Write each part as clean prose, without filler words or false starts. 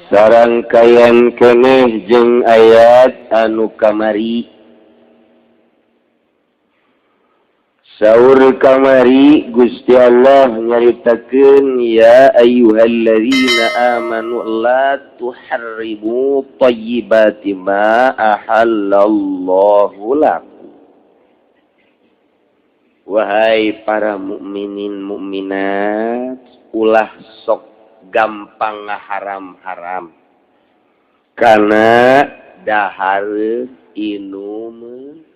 Sarangkayan keneh jeung ayat anu kamari. Saur kamari Gusti Allah nyaritakeun ya ayyuhalladzina amanu la tuharrimu thayyibati ma ahallallahu lakum. Wahai para mukminin mukminat, ulah sok gampang ngaharam-haram karena dahar inum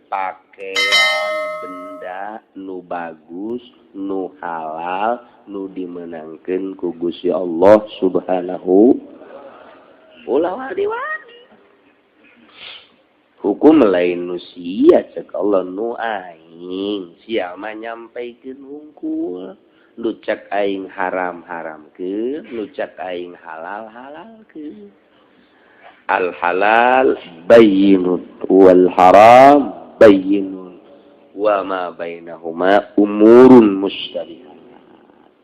pakaian benda nu bagus nu halal nu dimenangkeun ku Gusti Allah Subhanahu ulah wadi-wadi hukum lain nu sia cek Allah nu aing sia mah nyampaikeun hungkul lu cek aing haram-haram ke, lu cek aing halal-halal ke. Al-halal bayyinun wal haram bayyinun wa ma bainahuma umurun mustabihat.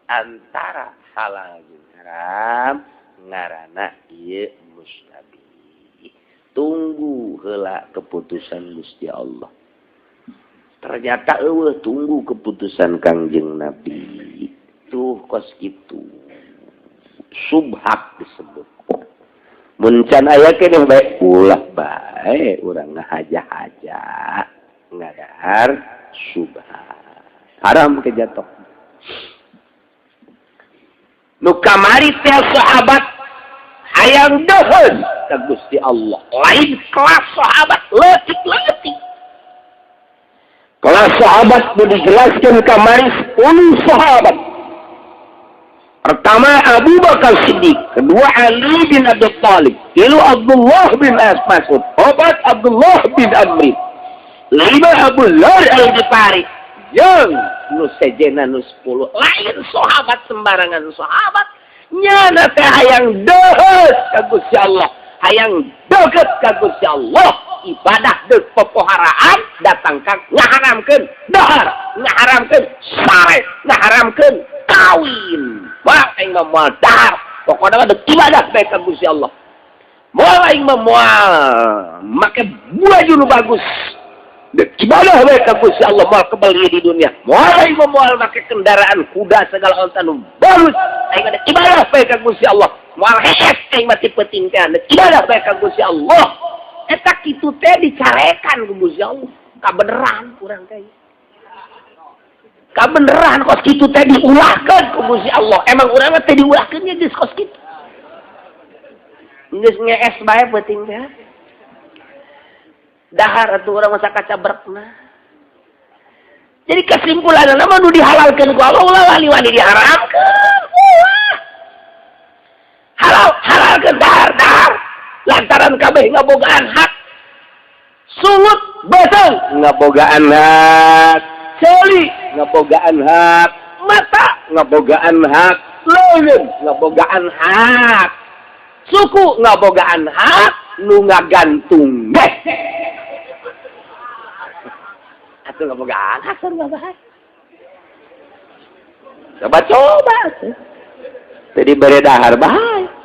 Antara halal jeung haram ngaranna ieu mustabih. Tunggu heula keputusan Gusti Allah. Ternyata tunggu keputusan Kangjeng Nabi. Tuh kos gitu. Subhat disebut. Muncan aya keneh bae ulah bae urang ngahaja-haja. Ngadahar subhat. Haram kejatuh. Nu kamari teh sahabat hayang deuheun ka Gusti Allah. Lain kelas sahabat leutik-leutik. Kalau sahabat itu dijelaskan kamari 10 sahabat. Pertama Abu Bakar Siddiq, kedua Ali bin Abi Thalib, lalu Abdullah bin Mas'ud, obat Abdullah bin Amr, lima Abu Dzar Al-Ghifari, yang nu sejena nu 10 lain sahabat sembarangan sahabat nyana teh hayang deuheut ka Gusti Allah, hayang deukeut ka Gusti Allah. Ibadah dek pepoharaan datang kang ngaharamkeun dahar, ngaharamkeun sare, ngaharamkeun kawin. Wah aing mah moal dahar, pokona mah dek ibadah bae ka Gusti Allah. Moal aing mah moal make baju nu bagus. Dek ibadah bae ka Gusti Allah moal kebeli di dunia. Moal aing mah moal make kendaraan kuda segala onta nu bagus. Aing mah dek ibadah bae ka Gusti Allah. Moal hees aing mah tipe tingkan dek ibadah bae ka Gusti Allah. Eta kitu teh dicarekan ku Gusti Allah. Kabeneran urang teh. Kabeneran kos kitu teh diulahkeun ku Gusti Allah. Emang urang teh diulahkeun nya geus kos kitu. Geus ngees bae peuting teh. Dahar atuh urang masa kacabrekna. Jadi kesimpulanna mah nu dihalalkeun ku Allah ulah wali-wali diharamkeun. Halalkeun dahar. Lantaran kabeh ngabogaan hak. Sungut betul ngabogaan hak. Celi ngabogaan hak. Mata ngabogaan hak. Leungeun ngabogaan hak. Suku ngabogaan hak nu ngagantung. Atuh ngabogaan hak kan ngabogaan. Coba. Jadi bere dahar bahaya.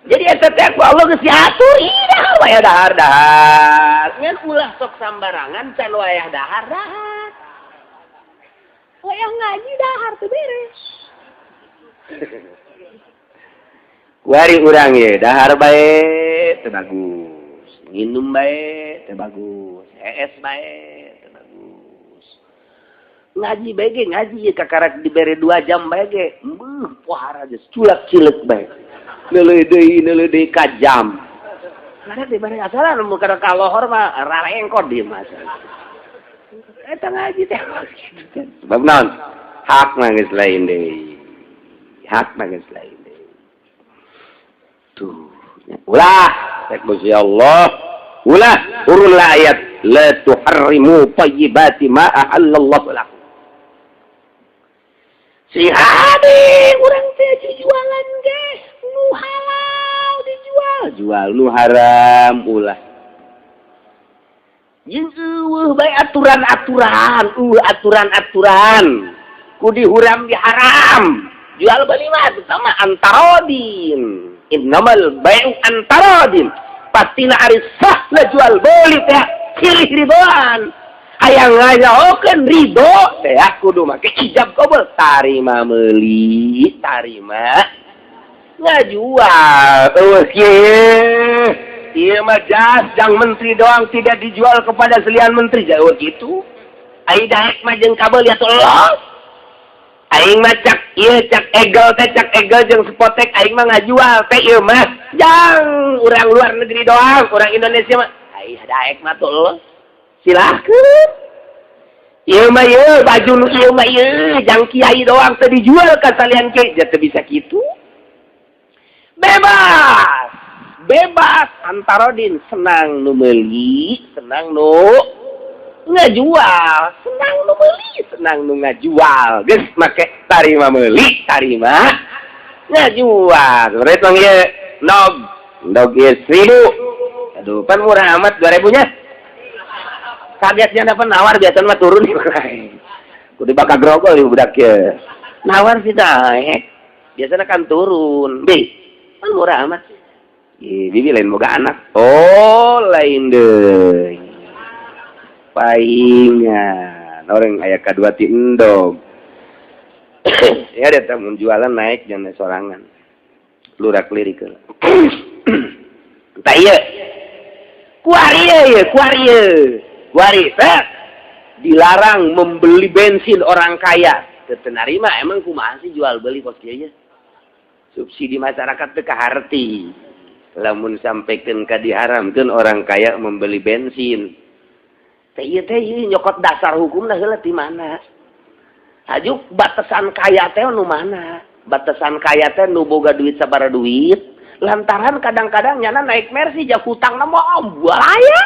Jadi eta teh ku Allah geus diatur ieu wayah dahar. Ngan ulah sok sambarangan can wayah dahar. Wayah ngaji dahar teu beres. Kuari urang ye dahar bae teu bagus. Nginum bae teu bagus. Hees bae teu bagus. Ngaji bae ge ngaji ye kakarak dibere 2 jam bae ge. Pohara geus culak-cileuk bae. Neuleuy ka jam. Karena di bareng asalan mun kana kalohor mah rarengkot di mah. Eta ngaji teh. Sebab naon? Hak mah geus lain deui. Hak mah geus lain deui. Tuh. Ulah rek Gusti Allah. Ulah urul ayat la tuharrimu thayyibati ma ahallallahu lakum. Si hade urang teh jualan ge. Nu halal dijual nu haram ulah jeung eueuh bae aturan-aturan ku dihuram diharam Jual beli mah sama antarodin. Innamal bai'u antarodin. Pastina ari sah na jual beli teh silih ridoan. Hayang ngajaokeun ridho teh kudu make ijab qabul. Tarima meuli, tarima ngajual. Eueuh kieu. Ieu mah jang menteri doang tidak dijual kepada selian menteri. Jauh gitu. Ai daek mah jeung kabel ya Allah. Aing mah cak ieu cak egel jeung spotek aing mah ngajual teh ieu mah jang urang luar negeri doang, urang Indonesia mah ai daek mah tuh Allah. Silahkeun. Ieu mah ieu baju nu ieu mah ieu jang kiai doang teu dijual ka salian kiai, ja teu bisa kitu. Bebas antarodin, senang nu meuli, senang nu ngajual, senang nu meuli, senang nu ngajual. Geus make tarima meuli, tarima ngajual. Berarti mah ieu nog ieu 1000. Aduh, pan murah amat 2000-nya. Kagetnya dapat nawar biasa mah turun nih. Kudu bakal grogol ieu budak ieu. Nawar sih naik. Biasanya kan turun. Pan murah amat. Bibi lain boga anak. Oh, lain deui. Paingan orang aya kadua ti endog. Ya ada tamu jualan naik jangan sorangan. Lurak lirikeun. Tah ieu. Kuari teh dilarang membeli bensin orang kaya. Teu narima emang kumaha sih jual beli kos kieu ya? Subsidi masyarakat teu kaharti. Lamun sampaikan ka diharamkeun orang kaya membeli bensin. Teh ieu nyokot dasar hukumna heula ti mana? Hajuk batasan kaya teh nu mana? Batasan kaya teh nu boga duit sabaraha duit. Lantaran kadang-kadang nyana naik Mercy jah hutangna mah ambalaya.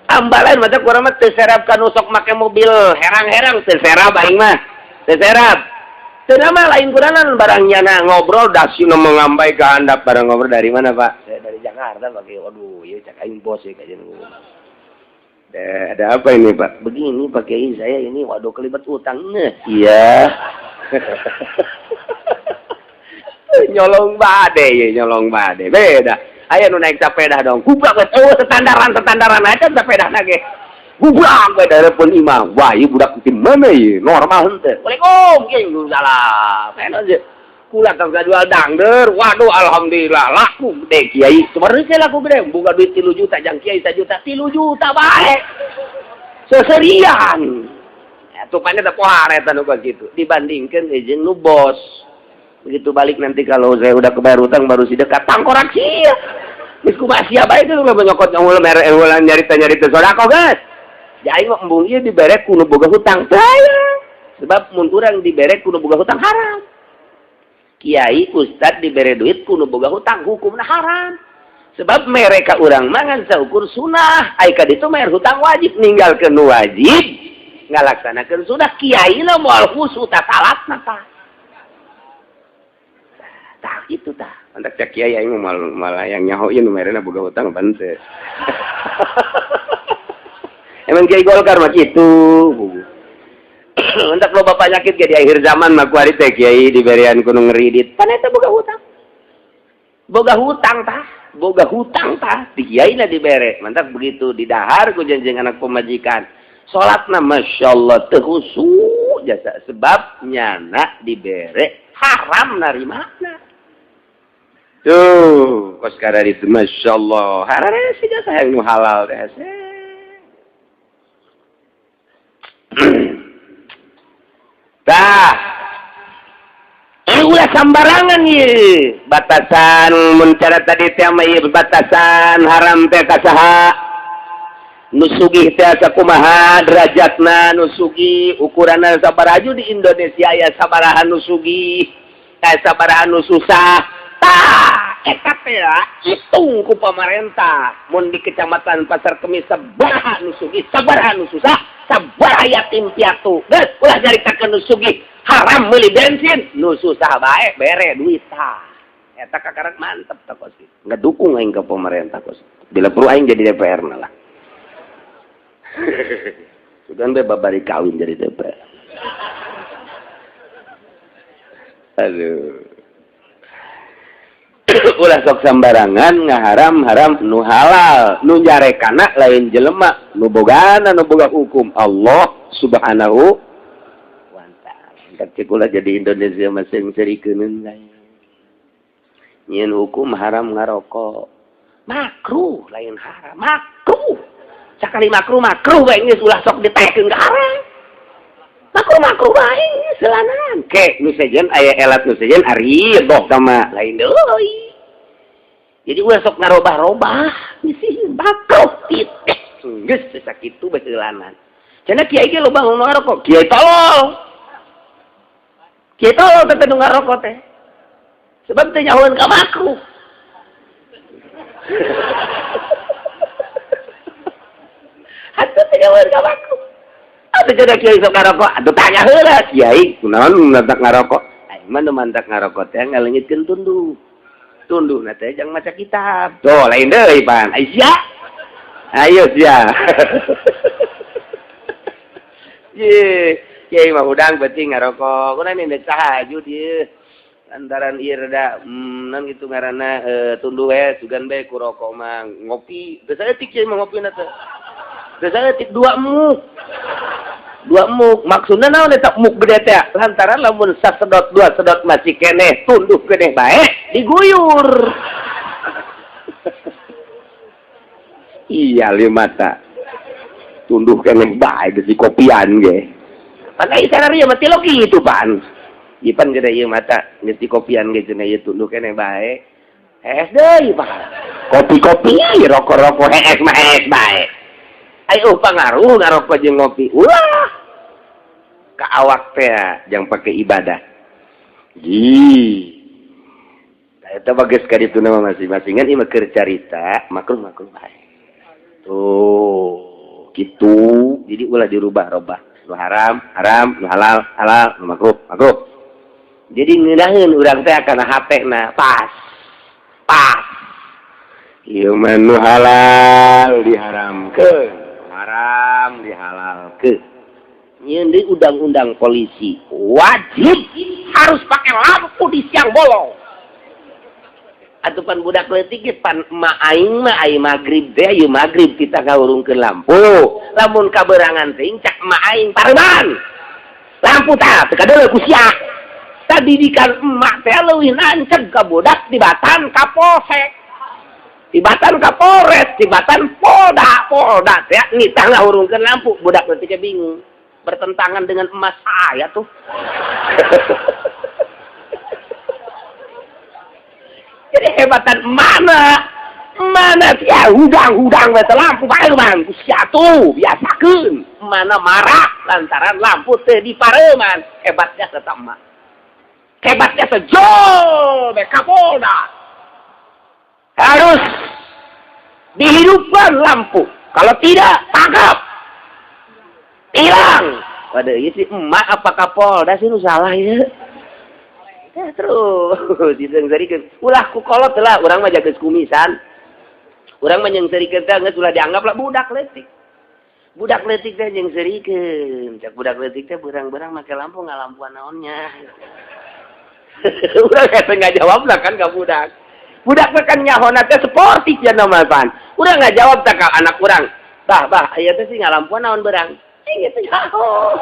Ambalan mah teh kurang mah teu serap ka nusok make mobil herang-herang teu serap aing mah. Teu serap. Nama lain kuranan barang nyana ngobrol dasyu mengambai ke handap barang ngobrol dari mana Pak? Saya dari Jakarta Pak. Waduh, ya cak aing bos ya kajian. Ada apa ini Pak? Begini Pak Kiai saya ini waduh kelibat utang. Iya. Nyolong bade. Beda. Ayo nu naik sepeda dong. Kubrak setandaran aja sepeda nage. Gubrak we darepun imam. Wah, ieu budak tim mana ieu? Normal henteu. Waalaikumsalam, kieu salam. Enak je. Kula tong jual dangder. Waduh, alhamdulillah laku gede kiai. Sebenarnya laku gede. Boga duit 3 juta jang kiai 1 juta. 3 juta bae. Seserian. Ya, tupanya teh poare eta nu kitu. Dibandingkeun jeung nu bos. Begitu balik nanti kalau saya udah kebayar utang baru si dekat tangkorak sia. Geus kumaha sia bae teh ulah nyokot ulah nyarita sodako guys. Jadi mau embung ieu dibere kudu boga hutang saya. Sebab mun urang dibere kudu boga hutang haram. Kiai ustad dibere duit kudu boga hutang hukumna haram. Sebab mereka urang mangan saukur sunah, ai ka ditu mayar hutang wajib ninggalkeun nu wajib, ngalaksanakeun sunah. Kiai na moal khusus tah salatna tah. Tah kitu tah. Antak cak kiai aing malah yang nyaho ieu nu merena boga hutang pan teh. Emang kiai Golkar mah kitu. Untuk lo bapak nyakit di akhir zaman mah kuari teh kiai diberian kudu ngeridit. Pan eta boga hutang. Boga hutang tah. Di kiai na dibere. Mantap begitu didahar ku janjing anak pemajikan. Salatna masyaallah teu khusyuk jasa sebab nyana dibere haram narimana. Tuh, kos kada itu masyaallah. Harare sih jasa yang nu halal teh. Tah, ulah sembarangan ye. Batasan mencara tadi teh mah ieu batasan haram teh kasaha? Nusugih teh sakumaha derajatna nusugih ukuranna sabaraha di Indonesia aya sabaraha nusugih, sabaraha nu susah. Tah, eta teh hitung ku pamarentah. Mun di Kecamatan Pasar Kemis sabaraha nusugih, sabaraha nu susah. Sabaraha yatim piatu. Geus ulah nyaritakeun nu sugih haram meuli bensin, nu susah bae bere duit tah. Eta kakarak mantep tah kos. Ngadukung aing ka pemerintah kos. Bila perlu aing jadi DPR na lah. Sugan be babari kawin jadi DPR. Aduh. Ulah sok sambarangan ngaharam-haram nu halal, nu nyarekana lain jelema, nu bogana nu boga hukum Allah Subhanahu wa taala. Cek ulah jadi Indonesia masing serikeun lain. Nyeun hukum haram ngarokok. Makruh lain haram, makruh. Sakali makruh bae geus ulah sok ditekeun ka haram. Makruh bae selanan. Ke nu sejen aya elat nu sejen ari boh sama lain deui. Jadi ulah sok ngarobah-robah misi makruh titik. Geus sakitu bae selanan. Cenah kiai ge loba ngarokok, kiai tolol. Kiai tolol teh nu ngarokok teh. Sebab teh nyahoeun ka makruh. Atuh teh nyahoeun ka makruh. Atuh cenah kiai sok ngarokok, atuh tanya heula kiai, kunaon mantak ngarokok? Aing mah nu mantak ngarokok teh ngaleungitkeun tunduh. Tunduh na teh jang maca kitab. Tuh lain deui pan. Aisyah. Ayo sia. Ye, kiai mah udang beuting ngarokok. Kunaon ini tahajud ieu. Lantaran ieu rada naon kitu ngaranna tunduh we sugan bae ku rokok mah ngopi. Teu saeutik kiai mah ngopina teh. Teu saeutik 2 muk. 2 muk. Maksudna naon eta muk gede teh? Lantaran lamun sasedot 2 sedot masih keneh tunduh keneh bae diguyur. Iya limata. Tunduh keneh bae geus kopian ge. Pan ai sararieu mah teh kitu pan. Ipan gede ieu mata geus kopian ge cenah ieu tunduh keneh bae. Hees deui pan. Kopi-kopi, rokok-rokok hees mah hees bae. Ayo pangaruh ngarokok jeung ngopi. Ulah. Ka awak teh jang pake ibadah. Eta bagus ka ditu nama masing-masingan ieu mah keur carita makruh bae. Tuh, gitu. Jadi ulah dirubah-robah. Nu haram, nu halal, nu makruh. Jadi ngeunaheun urang teh kana hatena pas. Ieu mah nu halal diharamkeun, haram dihalalkeun. Nyeun deui undang-undang polisi wajib harus pakai lampu di siang bolong. Atuh pan budak leutik ge pan emak aing mah aya magrib teh ieu magrib kita ngawurungkeun lampu. Lamun kaberangan teh cak emak aing pareman. Lampu tah teu kadeuleu ku sia. Tadidikan emak teh leuwih nanceg ka budak tibatan kapolsek. Tibatan kapolres, tibatan polda teh nitah ngawurungkeun lampu. Budak leutik ge bingung. Bertentangan dengan emas saya tuh. Jadi hebatan mana ya hudang we lampu bae man sia tuh biasakeun mana marah lantaran lampu teu dipareuman. Hebatnya eta mah. Hebatnya sejol be Kapolda. Harus dihidupkan lampu. Kalau tidak tangkap. Hilang. Waduh, ieu si emak apa Kapolda sih nu salah ieu. Terus disengsarikeun. Ulah ku kolot lah, urang mah jageus kumisan. Urang mah nyeungsarikeun teh geus ulah dianggap lah budak leutik. Budak leutik teh nyeungsarikeun. Cak budak leutik teh beurang-beurang make lampu ngalampuan naonnya. Urang teh ngajawab lah kan ka budak. Budak teh kan nyahona teh sportif ya nama pan. Urang ngajawab teh ka anak urang. Bah, aya teh sih ngalampuan naon beurang. Gitu jauh.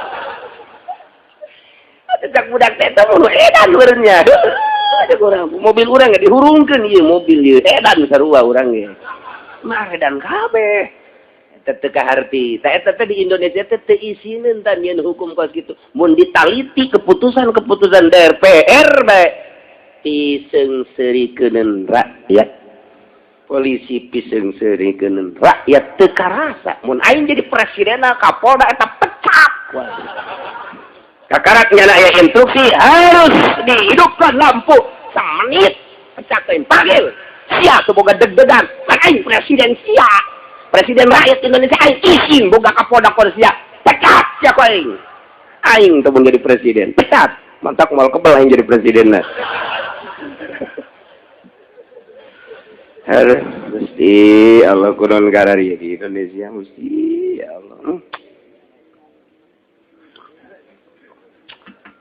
Ada budak teh mun edan beurnya. Ada urang mobil urang ge dihurungkeun ieu mobil ieu edan sarua urang ge. Mah edan kabeh. Eta teu kaharti. Tah eta teh di Indonesia teh teu isieun tan nyeun hukum kos kitu. Mun ditaliti keputusan DPR bae diseungseureukeuneun rakyat. Polisi piseungseureukeuneun rakyat teu karasa. Mun aing jadi presidenna Kapolda eta pecat. Kakarak nyana aya instruksi harus dihidupkan lampu semenit. Pecat teh panggil. Sia teu boga deg-degan. Kan aing presiden sia. Presiden rakyat Indonesia aing izin boga Kapolda kode sia. Pecat sia ku aing. Aing teu mun jadi presiden. Pecat. Mantak moal kebal aing jadi presidenna. Harus mesti Allah kunon karari di Indonesia mesti ya Allah.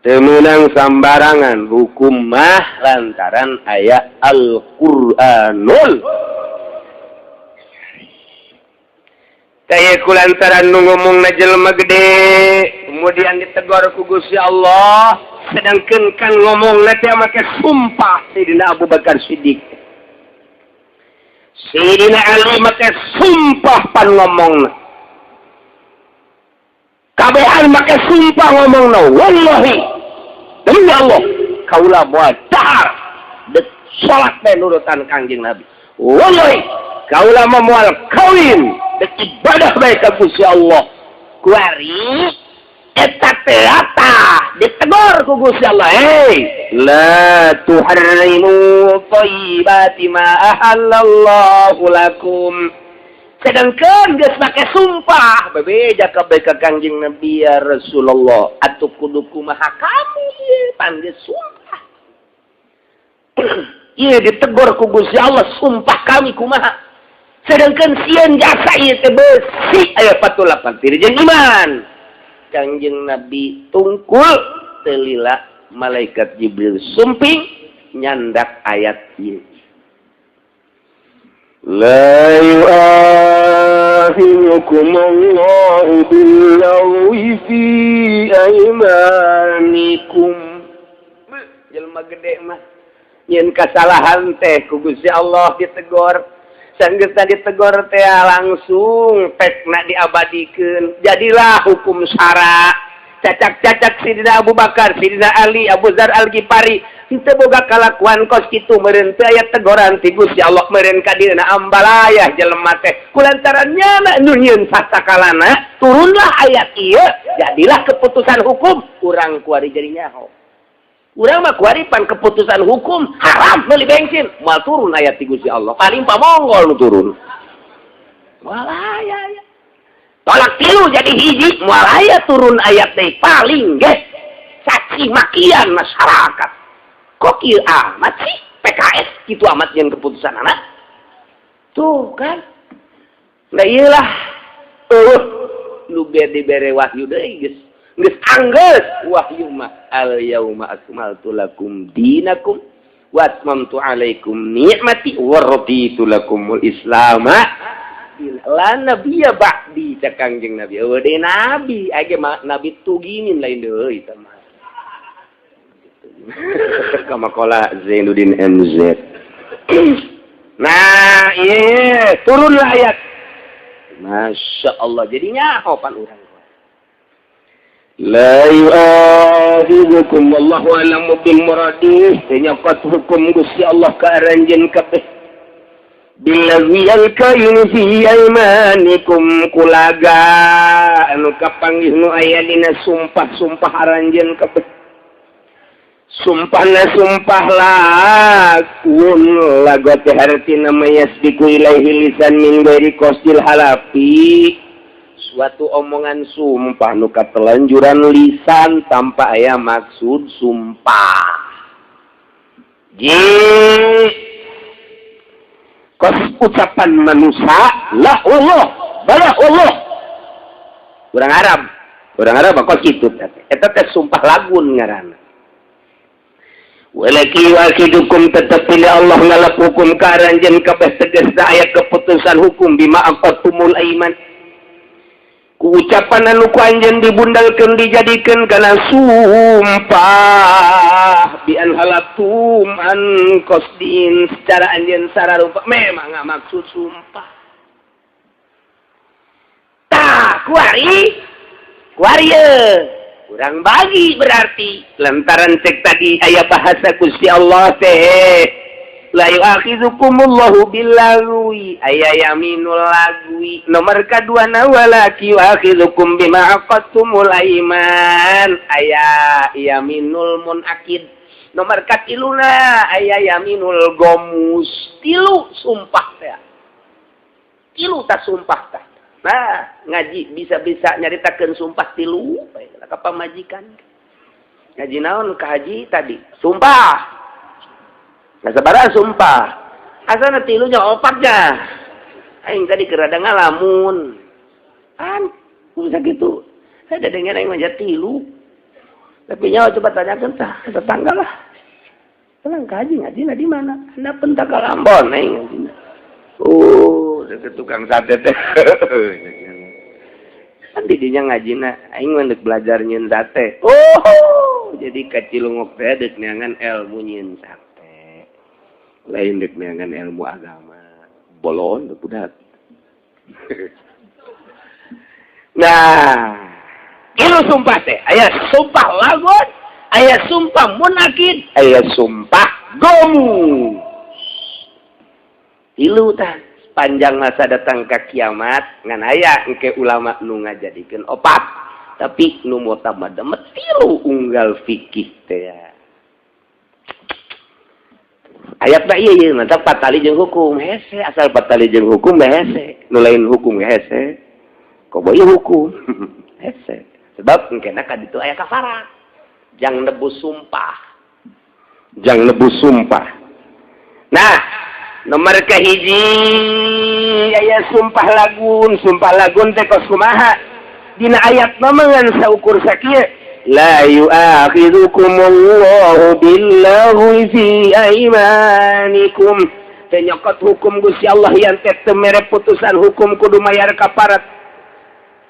Temenang sambarangan hukum mah lantaran ayat Al-Qur'anul. Kaya kulantaran nu ngomong na jelema gede, kemudian ditegur ku Gusti Allah, sedangkan kan ngomong na teh make sumpah Sayyidina Abu Bakar Siddiq. Sayyidina Ali make sumpah pan ngomongna. Kabehan make sumpah ngomongna, wallahi demi Allah kaula moal dahar de salat teh nurutan Kangjeng Nabi. Wallahi kaula moal kawin de ibadah bae ka Gusti Allah. Kuari eta teh ditegur ku Gusti Allah, hei la tuharrimu thayyibati ma ahallallahu lakum. Sedangkan geus make sumpah bebeja kabeh ka Kangjeng Nabi ya Rasulullah, atuh kudu kumaha kamu ieu pan geus sumpah. Ieu ditegur ku Gusti Allah, sumpah kami kumaha. Sedangkan sieun jasa ieu teh beusi aya 48 dirjen iman. Kangjeng Nabi tungkul teu lila malaikat Jibril sumping nyandak ayat ieu. La yu'akhirukum Allahu bil-lagwi fi aymanikum. Jelema gede mah nyeun kasalahan teh ku Gusti Allah ditegur. Sanggeus ditegur teh langsung pekna diabadikeun. Jadilah hukum syara. Cacak-cacak Sidina Abu Bakar, Sidina Ali, Abu Dzar Al-Ghifari henteu boga kalakuan kos kitu meureun teu aya teguran ti Gusti Allah meureun ka dieuna ambalayah jelema teh. Kulantaran nyana nu nyieun sasakalana turunlah ayat ieu, jadilah keputusan hukum urang kuari jadi nyaho. Urang mah kuari pan keputusan hukum haram meuli bensin, moal turun ayat ti Gusti Allah. Paling pamonggol nu turun. Walaya ya. Tolak tilu jadi hiji, moal aya turun ayat teh paling ge caci makian masyarakat. Kok kieu amat sih PKS kitu amat yang keputusan anak? Tuh kan. Nah iyalah. Lu dibere wahyu deui geus. Geus anggeus wahyu mah al yauma akmaltu lakum dinakum wa atmamtu alaikum ni'mati wa raditu lakumul islama la nabiyya ba'di cak Kangjeng Nabi. Eueuh nabi age nabi tuginin lain deui tah mah. Kamakola Zainuddin MZ. Nah, iya turunlah ayat. Masya Allah jadinya hopan urang. La yu'akhidhukum wallahu a'lamu bil muradih. Nyokot hukum Gusti Allah ka aranjeun kabeh. Billazi al-kain fi aymanikum kulaga anu kapanggih nu aya dina sumpah-sumpah aranjeun kabeh. Sumpahna sumpah lakun lagote hartina mayasbiku ilaihi lisan min ghairi qasdil halafi. Suatu omongan sumpah nu katelanjuran lisan tanpa aya maksud sumpah. Kos ucapan manusia lah Allah, balah Allah. Urang Arab kos kitu teh. Eta teh sumpah lagun ngaranna. Walaki wakidukum tetap pilih Allah ngalakukum karanjen kabeh tegasna ayat keputusan hukum bima aqatumul aiman. Ku ucapan anu ku anjeun dibundalkeun dijadikeun kana sumpah bi an halatum an qasdin secara anjeun sararupa memang maksud sumpah. Tah kuari kurang bagi berarti lantaran cek tadi aya bahasa Gusti Allah teh la yu'akhidhukumullahu billagwi aya yaminul lagwi nomor kaduana walaki yu'akhidhukum bima aqadtumul aiman aya yaminul munakid nomor katiluna aya yaminul gomus tilu sumpah teh tilu ta sumpah tah. Nah, ngaji bisa-bisa nyaritakeun sumpah tilu ka pamajikan. Ngaji naon ka haji tadi? Sumpah. Nah, sabaraha sumpah? Asana tilunya opatnya. Aing tadi kerada ngalamun. Kan bisa gitu. Saya dengar aing mah tilu. Tapi nyawa coba tanyakan tetangga lah. Tenang kaji ngaji di mana? Anda pentakal Ambon ngaji. Oh, deket tukang sate teh. Kan didinya ngajina aing mendek belajar nyeun sate. Oh, jadi kacilungok teh deuk neangan ilmu nyeun sate. Lain deuk neangan ilmu agama. Bolon deuk budak. Nah, itu sumpah teh. Aya sumpah lagun, aya sumpah munakid, aya sumpah gomu. Tilu tah panjang masa datang ke kiamat ngan aya engke ulama nu ngajadikeun opat. Tapi nu mutamad mah tilu unggal fikih teh. Ayatna ieu mantap patali jeung hukum hese asal patali jeung hukum hese. Nu lain hukum hese. Koboy hukum hese. Sebab engkena ka ditu aya kafarah. Jang nebus sumpah. Jang nebus sumpah. Nah, nomor kahiji aya sumpah lagun teh kos kumaha? Dina ayat mah saukur sakieu la yu'akhidhukumullahu billaghwi fi aymanikum. Teh nyokot hukum Gusti Allah yang teh teu mere putusan hukum kudu mayar kafarat.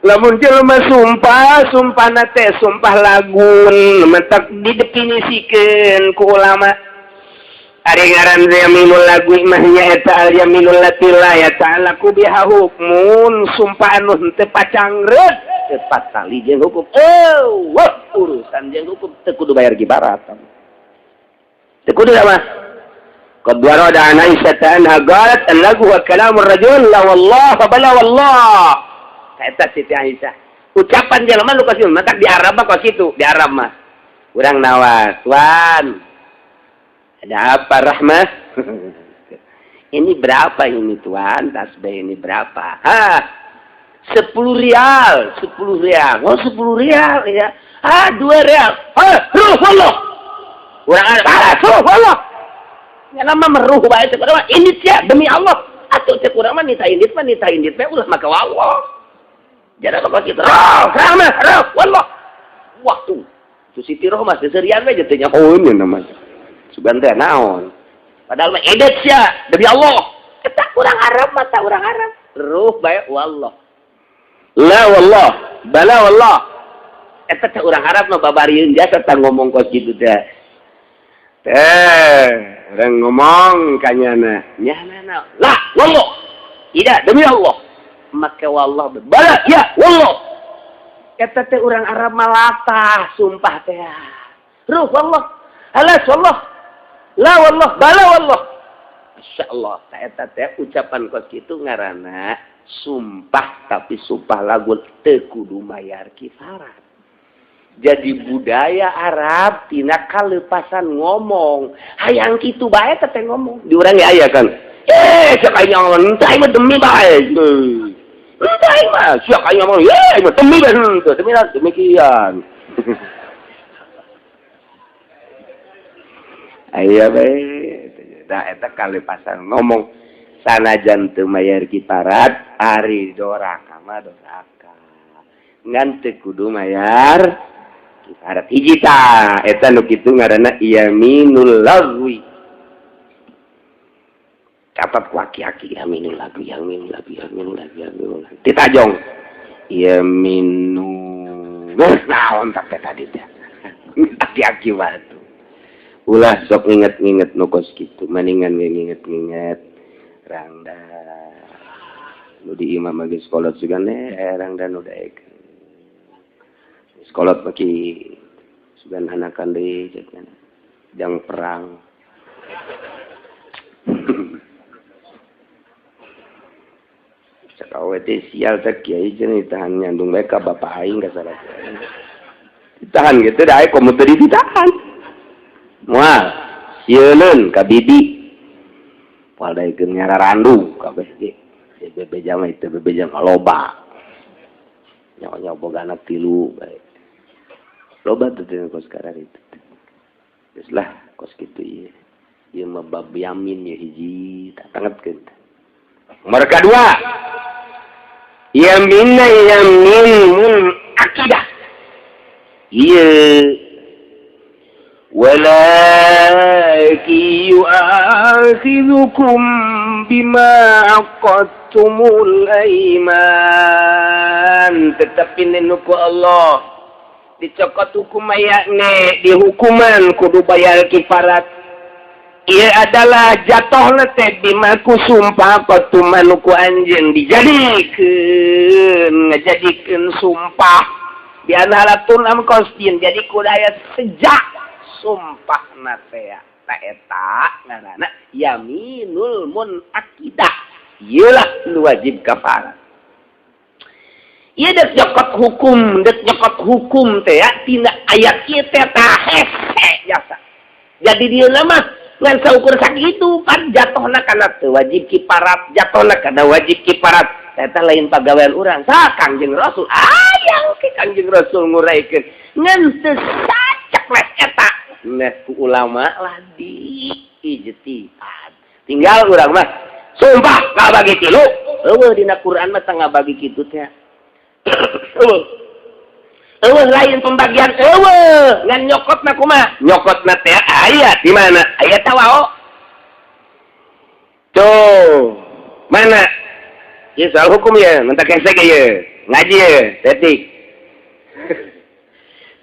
Lamun jelema sumpah teh sumpah lagun mentak didefinisikeun ku ulama. Ari ngaran yaminul lagwi mah nya eta al yaminul lati la yata'allaqu biha hukmun sumpah anu teu pacangreut teu patali jeung hukum. Wah urusan jeung hukum teu kudu bayar kibarat. Teu kudu mah. Qad warada an Aisyah anha qalat an-lagu wa kalamur rajul la wallah bala wallah. Eta Siti Aisyah. Ucapan jelema lu kasih matak di Arab mah kos kitu, di Arab mah. Urang nawas, "Wan, ada apa Rahmah?" Ini berapa ini Tuan? Tasbih ini berapa? 10 rial. 10 rial. Oh 10 rial ya. 2 rial. Ruh Allah. Urang ada. Ruh Allah. Ya nama meruh bae teh kurang indit ya demi Allah. Atuh teh kurang mah nita indit mah ulah maka Allah. Jadi apa kita? Rahmah, wallah. Waktu. Tu Siti Rohmah seserian we jeung teh nyahoeun namanya. Sugan teh naon? Padahal mah edet sia demi Allah. Eta urang Arab mah ta urang Arab. Ruh bae wallah. La wallah, bala wallah. Eta teh urang Arab mah babarieun jasa tang ngomong kos kitu teh. Orang ngomong kanyana. Nyana. La wallah. Ida demi Allah. Maka wallah bala ya wallah. Eta teh urang Arab malatah sumpah teh. Ruh wallah. Alas wallah. La wallah bala wallah. Masyaallah ta eta teh ucapan kos kitu ngaranna sumpah tapi sumpah lagun teu kudu mayar kifarat. Jadi budaya Arab tina kaleupasan ngomong. Hayang kitu bae teh ngomong. Di urang aya kan. Sakanya ngomong teh mah demi bae. Entah mah, siapa yang ngomong, demikian. Ayo bae, da eta kalepasan ngomong sanajan teu mayar kifarat, ari doraka mah doraka. Ngan teu kudu mayar kifarat. Hiji ta, eta nu kitu ngaranna yaminul lagwi. Catat ku aki-aki yaminul lagwi. Ditajong yaminu naon tapi tadi teh aki-aki batu ulah sok inget-inget nu kos kitu maningan nginget-nginget rangda nu di imam lagi sekolot juga rangda nu daek sekolot bagi sugan anakan deui jang perang. Sakawe teh sial teh kiai cenah ditahan nyandung bae ka bapak aing ka salah. Ditahan gitu da aya komo teu ditahan. Moal sieulun ka bibi. Poal daekeun ngararandu kabeh ge. Bebeja mah teh bebeja loba. Nyawa boga anak 3 bae. Loba teh kos karar itu. Geus lah kos kitu ieu. Ieu mah bab yamin ya hiji tangetkeun. Nomor kedua, yamin akidah. Iya, Walakin yu'akhidhukum bima aqadtumul aiman. Tetapi nenuku Allah dicokot hukum ayakne dihukuman kudu bayar kifarat. Ia adalah jatuh leteh bima ku sumpah qatuman ku anjeun dijadikeun ngajadikeun sumpah bi anhalatun am qasdin jadi kudaya sejak sumpah teh ta eta ngaranna yaminul munaqidah ieulah nu wajib kafarat. Ieu dek nyokot hukum teh ya tina aya kieu teh tah hese jasa. Jadi dia mah ngan saukur sakitu pan jatuhna kana teu wajib kifarat, jatuhna kana wajib kifarat. Eta lain pagawean urang. Sa Kangjeng Rasul aya ke Kangjeng Rasul nguraikeun ngan teu sacak les eta. Nah ku ulama lah di ijtihad. Tinggal urang mah sumpah ngabagi tilu. Eueuh dina Quran mah teu ngabagi kitu teh. Eueuh lain pembagian eueuh ngan nyokotna kumaha? Nyokotna teh aya di mana? Aya tawao. Tuh, mana? Ieu soal hukum ya, mentak hese ge ye. Ngaji ye, detik.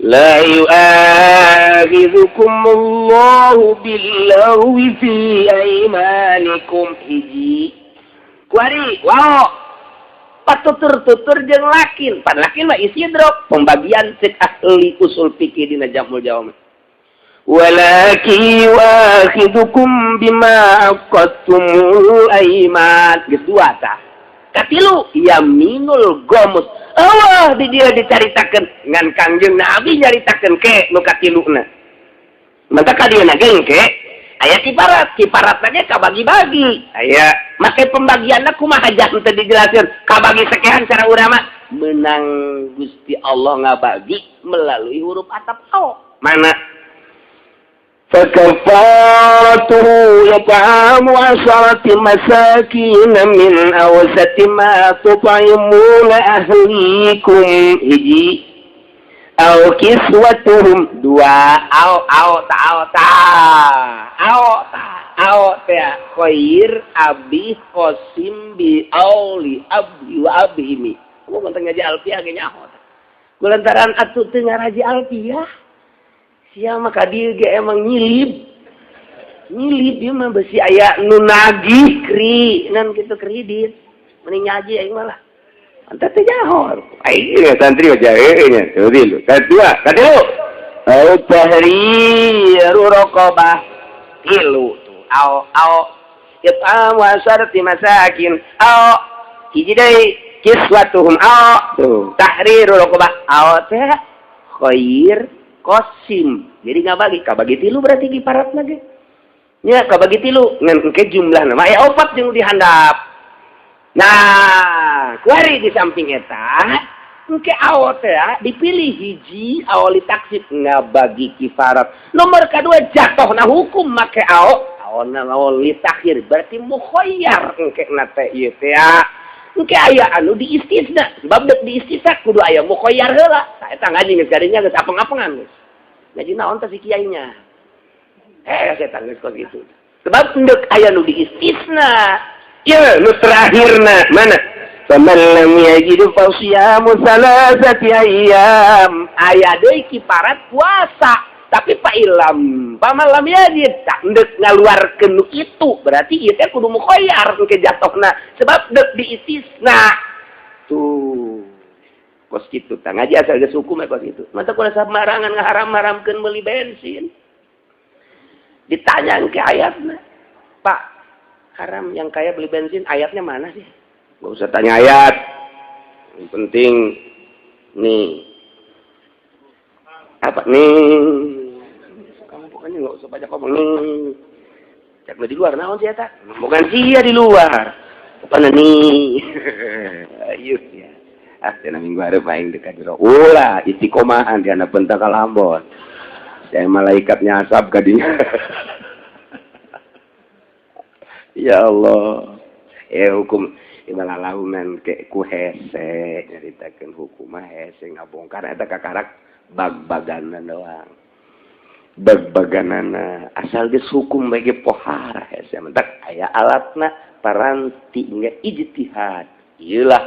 La yu'akhidhukumullahu billaghwi fi aymanikum hiji. Kuari, wow. Patutur-tutur jeung lakin. Pan lakin mah istidrok. Pembagian cek ahli usul fikih dina Jamul Jawami. Walakin wakhidukum bima aqadtumul aiman. Kedua tah. Katilu yaminul gomus. Allah di dia dicaritakeun ngan Kangjeng Nabi nyaritakeun ke nu katiluna. Manta ka dieu gengke aya kiparat lagi kabagi-bagi. Aya make pembagianna kumaha hajat teu dijelaskeun. Kabagi sekian cara urama menang Gusti Allah ngabagi melalui huruf atap au. Mana? Fakafaratuhu yat'amu asharati masakin min awsati ma tut'imuna ahlikum hiji. Au kiswatuhum dua au teh khair abi qasim bi auli abdi wa abhimi. Ku manteng ngaji alfiah ge nyaho. Kulantaran atuh teu ngaraji alfiah. Sia mah ka dieu ge emang nyilib ieu mah besi aya nu nagih kri ngan kitu kredit. Mending nyaji aing mah lah. Anta teh nyaho. Aing santri jahe nya. Teu kadua, katilu. Au tahriru raqabah. Tilu tuh. Au yat'am wa syarti masakin. Au hiji deui kiswatuhum au tuh. Tahriru raqabah. Au teh khair qasim. Jadi ngabagi kabagi tilu berarti kiparatna ge. Nya kabagi tilu ngan engke jumlahna mah aya 4 jeung dihandap. Nah, kuari di samping eta, engke awal teh dipilih hiji awal ditaksib ngabagi kifarat. Nomor kedua jatuhna hukum make awal ditakhir berarti mukhayyar engke na teh ieu teh. Engke aya anu diistisna, sebab deuk diistisna kudu aya mukhayyar heula. Sa eta ngaji geus gadinya geus apeng-apengan geus. Ngaji naon teh si kiainya? Eta geus kok gitu. Sebab deuk aya nu diistisna. Ya, nu terakhirna mana? Faman lam yajidu fasiyamu salasati ayyam. Aya deui kifarat puasa, tapi pa ilam paman lam yajid tak deuk ngaluarkeun nu itu, berarti ieu teh kudu mukhayyar engke jatohna sebab deuk diistisna. Tuh. Kos kitu tah ngaji asal geus hukum kos kitu. Mata kudu samarangan ngaharam-haramkeun meuli bensin. Ditanya ke ayatna. Pak, haram yang kaya beli bensin, ayatnya mana sih? Gak usah tanya ayat. Yang penting nih. Apa nih? Kamu pokoknya gak usah banyak ngomong nih. Cek di luar naon sih eta? Bukan sia di luar. Apa nih? Ayo ya. Tina minggu hareup aing dekat jero. Ulah istiqomahan di anak bentang kalambon. Saya malaikatnya asap kadinya. Ya Allah, hukum imalalaunan ke ku hese nyaritakeun hukum mah hese ngabongkar eta kakarak bag-baganan doang. Bag-baganana asal geus hukum bagi pohara hese mentak aya alatna paranti nggak ijtihad. Iyalah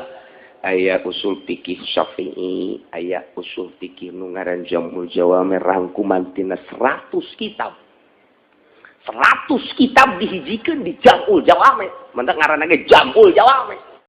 aya usul fikih Syafi'i, aya usul fikih nu ngaran Jamul Jawami rangkuman tina 100 kitab. 100 kitab dihijikeun di Jamul Jawami. Mentak ngaranna ge Jamul Jawami.